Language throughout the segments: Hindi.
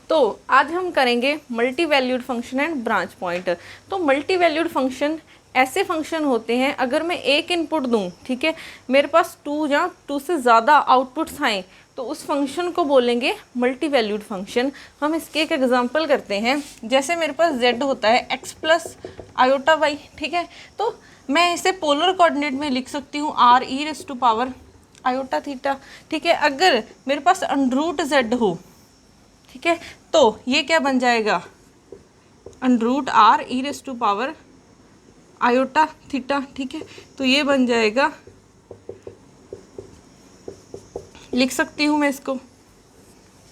तो आज हम करेंगे multi valued function and branch point. तो मल्टी वैल्यूड फंक्शन ऐसे फंक्शन होते हैं, अगर मैं एक इनपुट दूं, ठीक है, मेरे पास 2 या 2 से ज़्यादा आउटपुट्स आएँ तो उस फंक्शन को बोलेंगे मल्टी वैल्यूड फंक्शन। हम इसके एक एग्जांपल करते हैं। जैसे मेरे पास z होता है x प्लस आयोटा y, ठीक है, तो मैं इसे पोलर कोऑर्डिनेट में लिख सकती हूँ r e raise to power iota theta, ठीक है। अगर मेरे पास अंडरूट z हो, ठीक है, तो ये क्या बन जाएगा, under root r e raise to power iota theta, ठीक है, तो ये बन जाएगा, लिख सकती हूँ मैं इसको,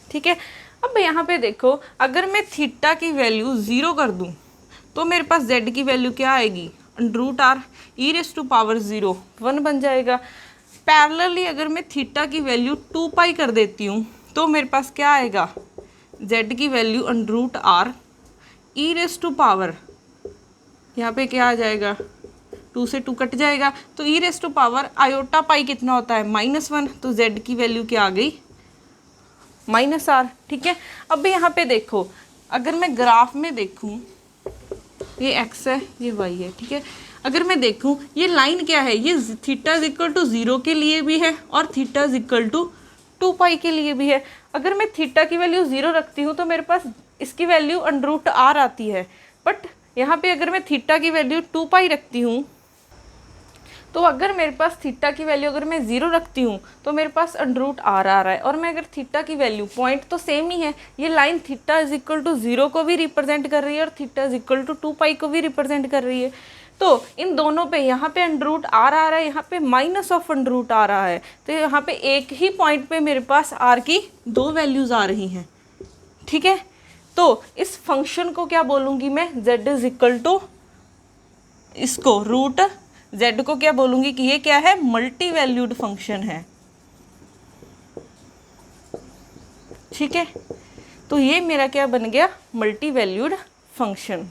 ठीक है। अब यहाँ पे देखो, अगर मैं थीटा की वैल्यू 0 कर दूँ तो मेरे पास z की वैल्यू क्या आएगी, under root r e raise to power 0 1 बन जाएगा। पैरेलली अगर मैं थीटा की वैल्यू 2 पाई कर देती हूँ तो मेरे पास क्या आएगा, z की value under root r e raise to power, यहाँ पे क्या आ जाएगा, 2 से 2 कट जाएगा, तो e raise to power iota pi कितना होता है, -1, तो z की वैल्यू क्या आ गई, -r, ठीक है। अब यहाँ पे देखो, अगर मैं ग्राफ में देखूँ, ये x है, ये y है, ठीक है। अगर मैं देखूँ ये लाइन क्या है, ये थीटा इज इक्वल टू 0 के लिए भी है और theta is equal to 2 pi के लिए भी है। अगर मैं थीटा की वैल्यू 0 रखती हूँ तो मेरे पास इसकी वैल्यू अंडरूट r आती है, बट यहाँ पे अगर मैं थीटा की वैल्यू 2 पाई रखती हूँ, तो अगर मेरे पास थीटा की वैल्यू अगर मैं 0 रखती हूँ तो मेरे पास अंडरूट r आ रहा है। और मैं अगर थीटा की वैल्यू, पॉइंट तो सेम ही है, ये line theta is equal to 0 को भी रिप्रेजेंट कर रही है और theta is equal to 2 pi को भी रिप्रेजेंट कर रही है। तो इन दोनों पे, यहाँ पे अंडरूट r आ रहा है, यहाँ पे माइनस ऑफ अंडरूट आ रहा है, तो यहाँ पे एक ही पॉइंट पे मेरे पास r की 2 वैल्यूज़ आ रही हैं, ठीक है। तो इस फंक्शन को क्या बोलूँगी मैं, z इज इक्वल टू, इसको रूट z को क्या बोलूँगी कि ये क्या है, मल्टी वैल्यूड फंक्शन है, ठीक है। तो ये मेरा क्या बन गया, मल्टी वैल्यूड फंक्शन।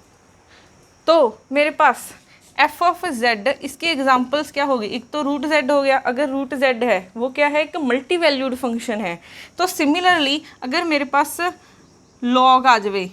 तो मेरे पास f ऑफ z, इसके एग्जांपल्स क्या होगी, एक तो रूट z हो गया, अगर रूट z है वो क्या है, एक मल्टी वैल्यूड फंक्शन है। तो सिमिलरली अगर मेरे पास लॉग आ जाए,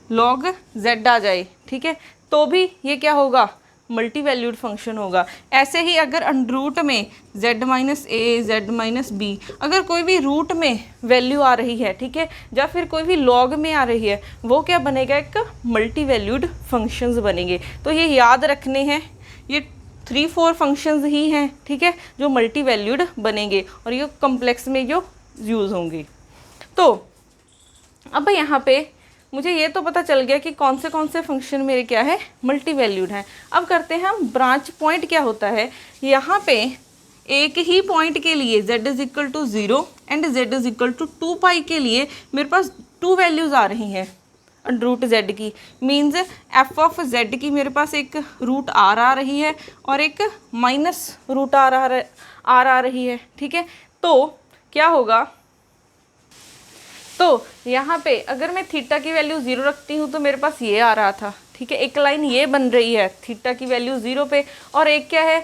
लॉग z आ जाए, ठीक है, तो भी ये क्या होगा, मल्टी वैल्यूड फंक्शन होगा। ऐसे ही अगर अंडरूट में z minus a, z minus B, अगर कोई भी रूट में वैल्यू आ रही है, ठीक है, या फिर कोई भी लॉग में आ रही है, वो क्या बनेगा, एक मल्टी वैल्यूड फंक्शंस बनेंगे। तो ये याद रखने हैं, ये 3-4 फंक्शंस ही हैं, ठीक है, जो मल्टी वैल्यूड बनेंगे और ये कॉम्प्लेक्स में जो यूज़ होंगे। तो अब यहाँ पे मुझे ये तो पता चल गया कि कौन से फंक्शन मेरे क्या है, मल्टी वैल्यूड हैं। अब करते हैं हम ब्रांच पॉइंट क्या होता है। यहाँ पे एक ही पॉइंट के लिए z is equal to 0 and z is equal to 2 pi के लिए मेरे पास 2 वैल्यूज़ आ रही हैं अंडरूट z की, मीन्स f ऑफ z की मेरे पास एक रूट r आ रही है और एक माइनस रूट r आ रही है, ठीक है। तो क्या होगा, तो यहाँ पे अगर मैं थीटा की वैल्यू 0 रखती हूँ तो मेरे पास ये आ रहा था, ठीक है, एक लाइन ये बन रही है थीटा की वैल्यू 0 पे, और एक क्या है,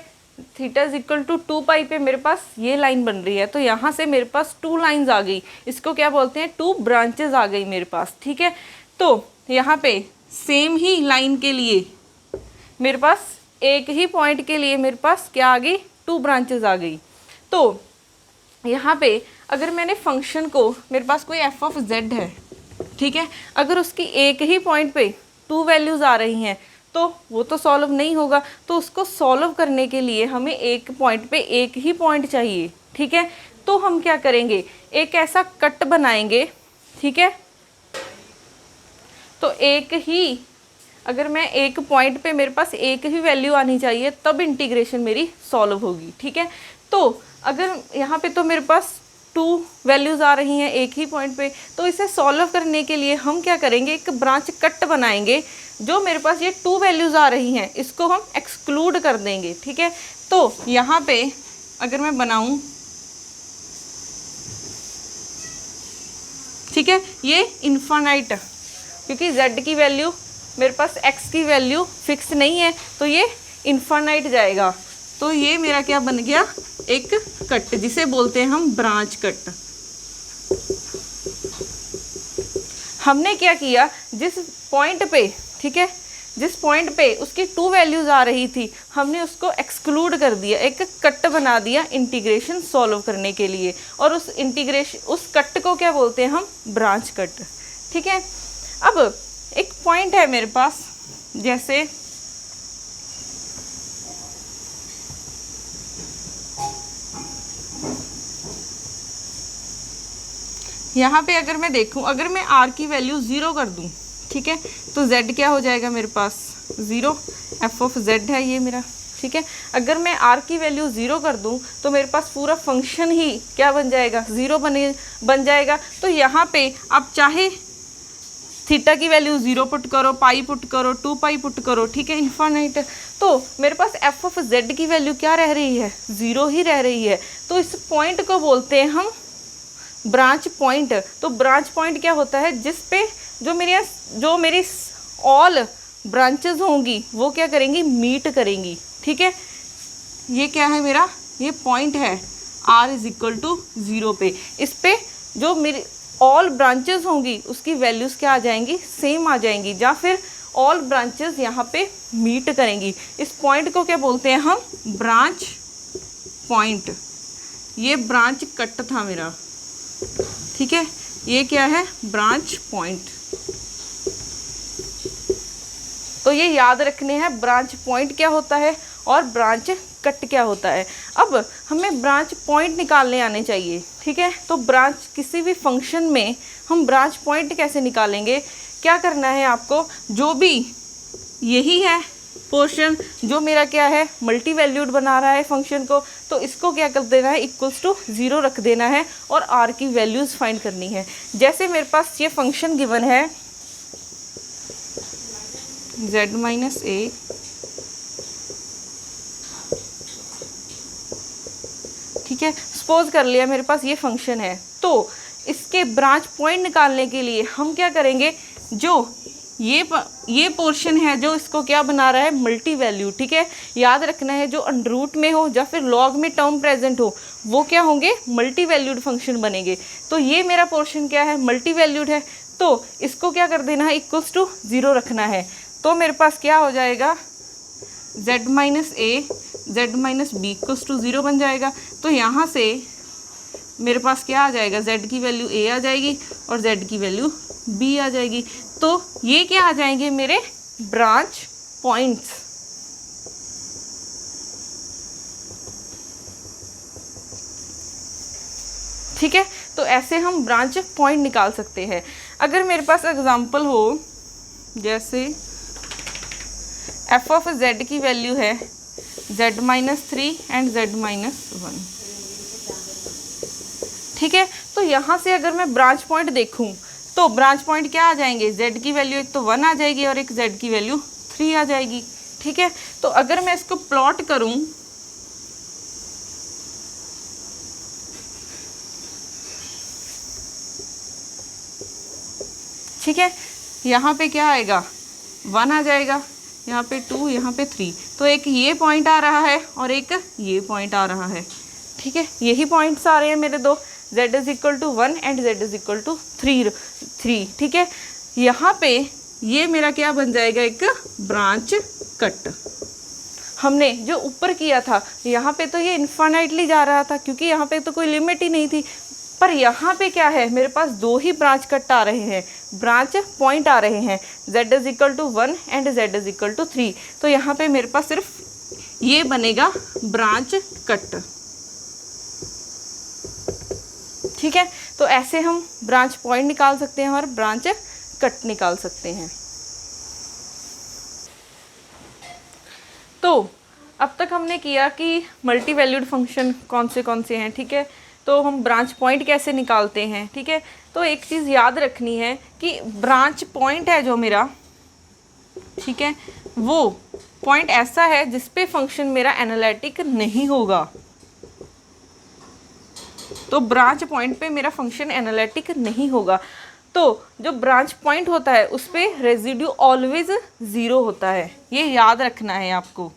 थीटा इज इक्वल टू 2 पाई पे मेरे पास ये लाइन बन रही है। तो यहाँ से मेरे पास 2 लाइंस आ गई, इसको क्या बोलते हैं, 2 ब्रांचेज आ गई मेरे पास, ठीक है। तो यहाँ पे सेम ही लाइन के लिए मेरे पास एक ही पॉइंट के लिए मेरे पास क्या आ गई, 2 ब्रांचेज आ गई। तो यहाँ पे अगर मैंने फंक्शन को, मेरे पास कोई f ऑफ z है, ठीक है, अगर उसकी एक ही पॉइंट पे 2 वैल्यूज़ आ रही हैं तो वो तो सॉल्व नहीं होगा। तो उसको सॉल्व करने के लिए हमें एक पॉइंट पे एक ही पॉइंट चाहिए, ठीक है। तो हम क्या करेंगे, एक ऐसा कट बनाएंगे, ठीक है। तो एक ही, अगर मैं एक पॉइंट पे मेरे पास एक ही वैल्यू आनी चाहिए तब इंटीग्रेशन मेरी सॉल्व होगी, ठीक है। तो अगर यहाँ पे तो मेरे पास 2 वैल्यूज़ आ रही हैं एक ही पॉइंट पे, तो इसे सॉल्व करने के लिए हम क्या करेंगे, एक ब्रांच कट बनाएंगे। जो मेरे पास ये 2 वैल्यूज़ आ रही हैं इसको हम एक्सक्लूड कर देंगे, ठीक है। तो यहाँ पे अगर मैं बनाऊँ, ठीक है, ये इन्फानाइट, क्योंकि z की वैल्यू मेरे पास x की वैल्यू फिक्स नहीं है तो ये इन्फानाइट जाएगा। तो ये मेरा क्या बन गया, एक कट, जिसे बोलते हैं हम ब्रांच कट। हमने क्या किया, जिस पॉइंट पे, ठीक है, जिस पॉइंट पे उसकी 2 वैल्यूज़ आ रही थी हमने उसको एक्सक्लूड कर दिया, एक कट बना दिया इंटीग्रेशन सॉल्व करने के लिए, और उस कट को क्या बोलते हैं हम, ब्रांच कट। ठीक है, अब एक पॉइंट है मेरे पास, जैसे यहाँ पे अगर मैं देखूँ, अगर मैं r की वैल्यू 0 कर दूँ, ठीक है, तो z क्या हो जाएगा मेरे पास 0, f ऑफ z है ये मेरा। ठीक है, अगर मैं r की वैल्यू 0 कर दूँ तो मेरे पास पूरा फंक्शन ही क्या बन जाएगा, 0 बन जाएगा। तो यहाँ पे आप चाहे थीटा की वैल्यू 0 पुट करो, पाई पुट करो, 2 पाई पुट करो, ठीक है, इन्फाइनाइट, तो मेरे पास f ऑफ z की वैल्यू क्या रह रही है, 0 ही रह रही है। तो इस पॉइंट को बोलते हैं हम ब्रांच पॉइंट। तो ब्रांच पॉइंट क्या होता है, जिस पे जो मेरी ऑल ब्रांचेस होंगी वो क्या करेंगी, मीट करेंगी। ठीक है, ये क्या है मेरा, ये पॉइंट है r इज इक्वल टू 0 पे। इस पे जो मेरी ऑल ब्रांचेस होंगी उसकी वैल्यूज़ क्या आ जाएंगी, सेम आ जाएंगी, या फिर ऑल ब्रांचेस यहाँ पे मीट करेंगी। इस पॉइंट को क्या बोलते हैं हम, ब्रांच पॉइंट। ये ब्रांच कट था मेरा, ठीक है, ये क्या है, ब्रांच पॉइंट। तो ये याद रखने हैं, ब्रांच पॉइंट क्या होता है और ब्रांच कट क्या होता है। अब हमें ब्रांच पॉइंट निकालने आने चाहिए। ठीक है, तो ब्रांच किसी भी फंक्शन में हम ब्रांच पॉइंट कैसे निकालेंगे, क्या करना है आपको, जो भी यही है पोर्शन जो मेरा क्या है, मल्टी वैल्यूड बना रहा है फंक्शन को, तो इसको क्या कर देना है, इक्वल्स टू 0 रख देना है और r की वैल्यूज़ फाइंड करनी है। जैसे मेरे पास ये फंक्शन गिवन है z माइनस ए, ठीक है, सपोज कर लिया मेरे पास ये फंक्शन है, तो इसके ब्रांच पॉइंट निकालने के लिए हम क्या करेंगे, जो ये पोर्शन है जो इसको क्या बना रहा है, मल्टी वैल्यू। ठीक है, याद रखना है जो अंडररूट में हो या फिर लॉग में टर्म प्रेजेंट हो वो क्या होंगे, मल्टी वैल्यूड फंक्शन बनेंगे। तो ये मेरा पोर्शन क्या है, मल्टी वैल्यूड है, तो इसको क्या कर देना है, इक्वल्स टू 0 रखना है। तो मेरे पास क्या हो जाएगा, z minus a z minus b equals to 0 बन जाएगा। तो यहाँ से मेरे पास क्या आ जाएगा, z की वैल्यू a आ जाएगी और z की वैल्यू b आ जाएगी। तो ये क्या आ जाएंगे मेरे ब्रांच पॉइंट्स। ठीक है, तो ऐसे हम ब्रांच पॉइंट निकाल सकते हैं। अगर मेरे पास एग्जांपल हो, जैसे f ऑफ z की वैल्यू है z minus 3 and z minus 1, ठीक है, तो यहाँ से अगर मैं ब्रांच पॉइंट देखूँ तो ब्रांच पॉइंट क्या आ जाएंगे, z की वैल्यू एक तो 1 आ जाएगी और एक z की वैल्यू 3 आ जाएगी। ठीक है, तो अगर मैं इसको प्लॉट करूं, ठीक है, यहाँ पे क्या आएगा, 1 आ जाएगा, यहाँ पे 2, यहाँ पे 3, तो एक ये पॉइंट आ रहा है और एक ये पॉइंट आ रहा है। ठीक है, यही पॉइंट्स आ रहे हैं मेरे दो, z is equal to 1 and z is equal to 3। ठीक है, यहाँ पे ये मेरा क्या बन जाएगा, एक ब्रांच कट। हमने जो ऊपर किया था यहाँ पे तो ये इन्फाइनाइटली जा रहा था क्योंकि यहाँ पे तो कोई लिमिट ही नहीं थी, पर यहाँ पे क्या है, मेरे पास 2 ही ब्रांच कट आ रहे हैं, ब्रांच पॉइंट आ रहे हैं, z is equal to 1 and z is equal to 3। तो यहाँ पे मेरे पास सिर्फ ये बनेगा ब्रांच कट। ठीक है, तो ऐसे हम ब्रांच पॉइंट निकाल सकते हैं और ब्रांच कट निकाल सकते हैं। तो अब तक हमने किया कि मल्टी वैल्यूड फंक्शन कौन से हैं। ठीक है, तो हम ब्रांच पॉइंट कैसे निकालते हैं। ठीक है, तो एक चीज़ याद रखनी है कि ब्रांच पॉइंट है जो मेरा, ठीक है, वो पॉइंट ऐसा है जिस पे फंक्शन मेरा एनालिटिक नहीं होगा। तो ब्रांच पॉइंट पे मेरा फंक्शन एनालिटिक नहीं होगा। तो जो ब्रांच पॉइंट होता है उस पे रेजिड्यू ऑलवेज 0 होता है, ये याद रखना है आपको।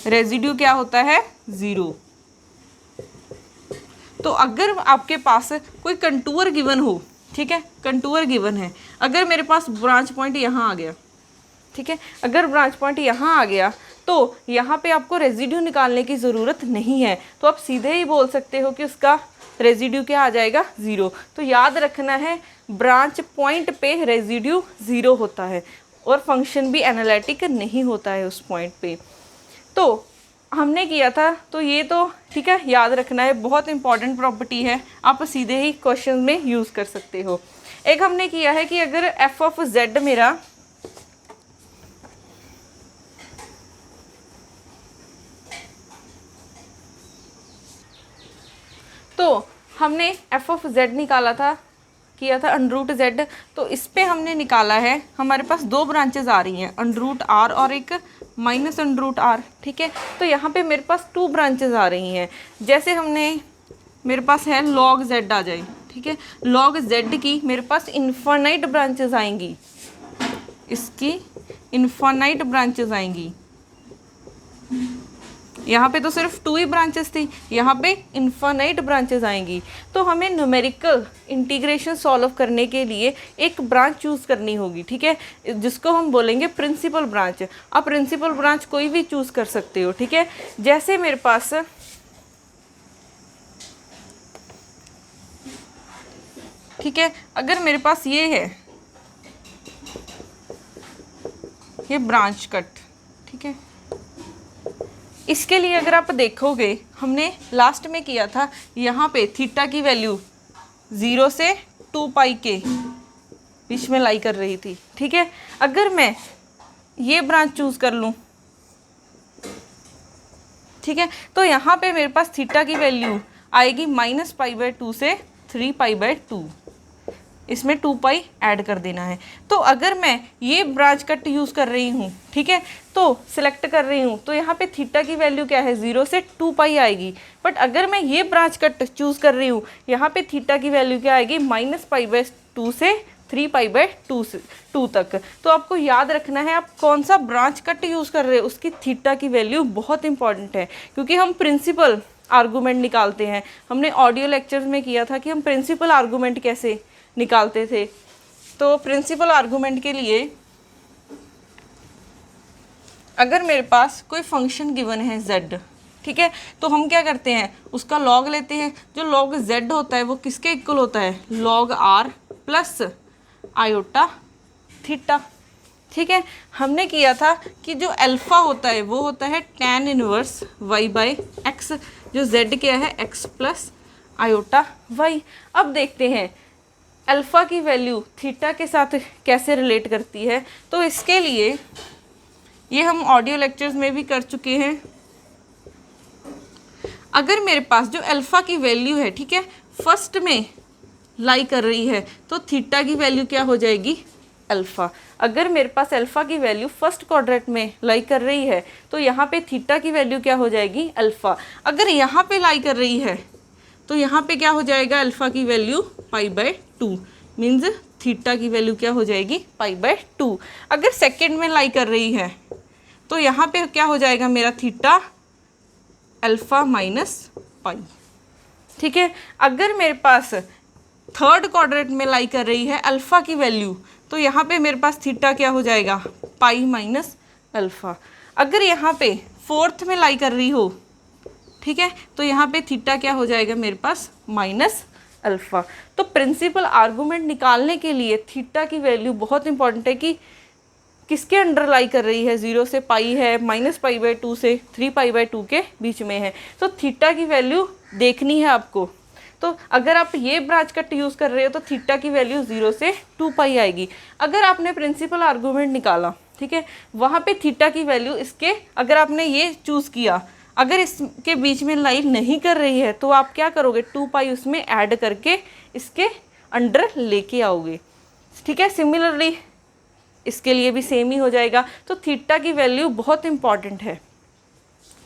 रेजिड्यू क्या होता है, 0। तो अगर आपके पास कोई कंटूर गिवन हो, ठीक है, कंटूर गिवन है। अगर मेरे पास ब्रांच पॉइंट यहाँ आ गया, ठीक है, अगर ब्रांच पॉइंट यहाँ आ गया तो यहाँ पे आपको रेजिड्यू निकालने की ज़रूरत नहीं है, तो आप सीधे ही बोल सकते हो कि उसका रेजिड्यू क्या आ जाएगा, 0। तो याद रखना है ब्रांच पॉइंट पे रेजिड्यू 0 होता है और फंक्शन भी एनालिटिक नहीं होता है उस पॉइंट पे। तो हमने किया था, तो ये तो ठीक है, याद रखना है, बहुत इंपॉर्टेंट प्रॉपर्टी है, आप सीधे ही क्वेश्चन में यूज़ कर सकते हो। एक हमने किया है कि अगर एफ ऑफ जेड मेरा तो हमने एफ ऑफ जेड निकाला था, किया था अंडरूट जेड। तो इस पे हमने निकाला है, हमारे पास दो ब्रांचेस आ रही हैं, अंडरूट आर और एक माइनस अंडरूट आर, ठीक है। तो यहाँ पे मेरे पास 2 ब्रांचेस आ रही हैं। जैसे हमने, मेरे पास है लॉग जेड आ जाए, ठीक है, लॉग जेड की मेरे पास इन्फानाइट ब्रांचेस आएंगी, इसकी इन्फानाइट ब्रांचेस आएंगी। यहाँ पे तो सिर्फ 2 ही ब्रांचेस थी, यहाँ पे इन्फानाइट ब्रांचेस आएंगी। तो हमें न्यूमेरिकल इंटीग्रेशन सॉल्व करने के लिए एक ब्रांच चूज़ करनी होगी, ठीक है, जिसको हम बोलेंगे प्रिंसिपल ब्रांच। आप प्रिंसिपल ब्रांच कोई भी चूज़ कर सकते हो, ठीक है। जैसे मेरे पास ठीक है, अगर मेरे पास ये है, ये ब्रांच कट, ठीक है, इसके लिए अगर आप देखोगे हमने लास्ट में किया था, यहाँ पे थीटा की वैल्यू 0 से 2 पाई के बीच में लाई कर रही थी, ठीक है। अगर मैं ये ब्रांच चूज़ कर लूँ, ठीक है, तो यहाँ पे मेरे पास थीटा की वैल्यू आएगी -π/2 से 3π/2, इसमें 2 पाई ऐड कर देना है। तो अगर मैं ये ब्रांच कट यूज़ कर रही हूँ, ठीक है, तो सिलेक्ट कर रही हूँ, तो यहाँ पे थीटा की वैल्यू क्या है, 0 से 2 पाई आएगी। बट अगर मैं ये ब्रांच कट चूज़ कर रही हूँ, यहाँ पे थीटा की वैल्यू क्या आएगी, -π/2 से 3π/2 तक। तो आपको याद रखना है आप कौन सा ब्रांच कट यूज़ कर रहे हो, उसकी थीटा की वैल्यू बहुत इंपॉर्टेंट है, क्योंकि हम प्रिंसिपल आर्गूमेंट निकालते हैं। हमने ऑडियो लेक्चर्स में किया था कि हम प्रिंसिपल आर्गूमेंट कैसे निकालते थे। तो प्रिंसिपल आर्गूमेंट के लिए अगर मेरे पास कोई फंक्शन गिवन है z, ठीक है, तो हम क्या करते हैं, उसका लॉग लेते हैं। जो लॉग z होता है वो किसके इक्वल होता है, log r plus iota theta, ठीक है। हमने किया था कि जो अल्फ़ा होता है वो होता है tan इनवर्स y/x, जो z क्या है x प्लस आयोटा y। अब देखते हैं अल्फ़ा की वैल्यू थीटा के साथ कैसे रिलेट करती है। तो इसके लिए ये हम ऑडियो लेक्चर्स में भी कर चुके हैं। अगर मेरे पास जो अल्फ़ा की वैल्यू है, ठीक है, फर्स्ट में लाई कर रही है, तो थीटा की वैल्यू क्या हो जाएगी, अल्फ़ा। अगर मेरे पास अल्फ़ा की वैल्यू फर्स्ट क्वाड्रेंट में लाई कर रही है, तो यहाँ पे थीटा की वैल्यू क्या हो जाएगी, अल्फ़ा। अगर यहाँ पे लाई कर रही है, तो यहाँ पे क्या हो जाएगा, अल्फ़ा की वैल्यू π/2, मीन्स थीटा की वैल्यू क्या हो जाएगी, π/2। अगर सेकेंड में लाई कर रही है, तो यहाँ पे क्या हो जाएगा मेरा थीटा अल्फ़ा माइनस पाई, ठीक है। अगर मेरे पास थर्ड क्वाड्रेंट में लाई कर रही है अल्फ़ा की वैल्यू, तो यहाँ पे मेरे पास थीटा क्या हो जाएगा, पाई माइनस अल्फ़ा। अगर यहाँ पे फोर्थ में लाई कर रही हो, ठीक है, तो यहाँ पे थीटा क्या हो जाएगा मेरे पास, माइनस अल्फ़ा। तो प्रिंसिपल आर्गूमेंट निकालने के लिए थीटा की वैल्यू बहुत इंपॉर्टेंट है कि किसके अंडर लाई कर रही है, 0 से पाई है, -π/2 से 3π/2 के बीच में है। तो थीटा की वैल्यू देखनी है आपको। तो अगर आप ये ब्रांच कट यूज़ कर रहे हो, तो थीटा की वैल्यू 0 से 2 पाई आएगी। अगर आपने प्रिंसिपल आर्गूमेंट निकाला, ठीक है, वहाँ पे थीटा की वैल्यू इसके, अगर आपने ये चूज़ किया, अगर इसके बीच में लाई नहीं कर रही है, तो आप क्या करोगे, 2 पाई उसमें ऐड करके इसके अंडर लेके आओगे, ठीक है। सिमिलरली इसके लिए भी सेम ही हो जाएगा। तो थीटा की वैल्यू बहुत इंपॉर्टेंट है।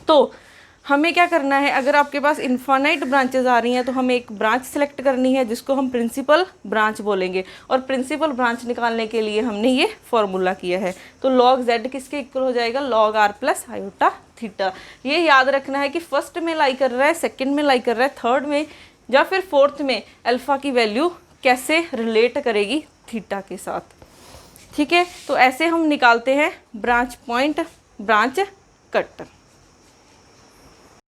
तो हमें क्या करना है, अगर आपके पास इन्फानाइट ब्रांचेस आ रही हैं, तो हमें एक ब्रांच सेलेक्ट करनी है जिसको हम प्रिंसिपल ब्रांच बोलेंगे, और प्रिंसिपल ब्रांच निकालने के लिए हमने ये फॉर्मूला किया है। तो log z किसके इक्वल हो जाएगा, log r plus iota theta. ये याद रखना है कि फर्स्ट में लाई कर रहा है, सेकंड में लाई कर रहा है, थर्ड में या फिर फोर्थ में अल्फ़ा की वैल्यू कैसे रिलेट करेगी थीटा के साथ। ठीक है, तो ऐसे हम निकालते हैं ब्रांच पॉइंट, ब्रांच कट।